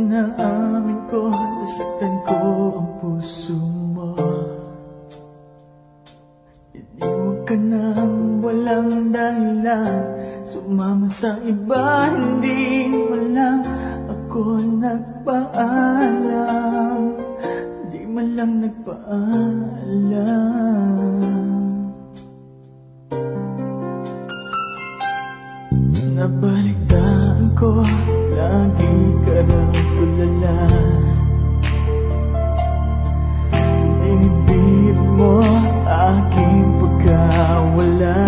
Inaamin ko, nasaktan ko ang puso mo. Iniwan ka nang walang dahilan, sumama sa iba, hindi man lang ako nagpaalam. Di man lang nagpaalam. Nabalitaan ko, lagi ka raw tulala. Dinibig mo aking pagkawala.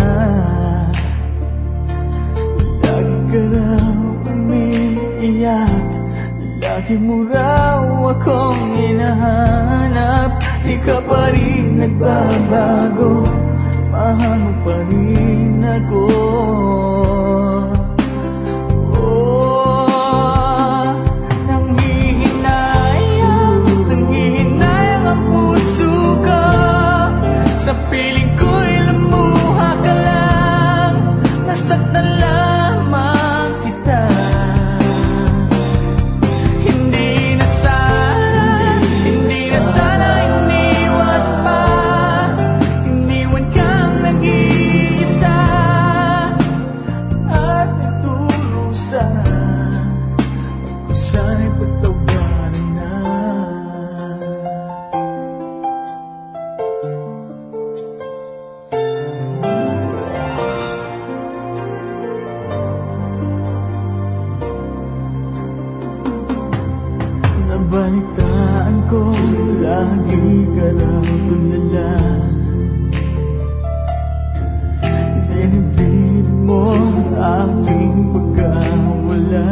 Lagi ka raw umiiyak, lagi mo raw akong hinahanap. Di ka pa rin nagbabago, mahal mo pa rin ako. Sa piling ko'y lumuha ka lang, nasaktan lamang kita. Hindi na sana iniwan pa, iniwan kang nag-iisa at nagdurusa. Kung sana'y pagtawarin na. Nabalitaan ko, lagi ka raw tulala. Dinibig mo aking pagkawala.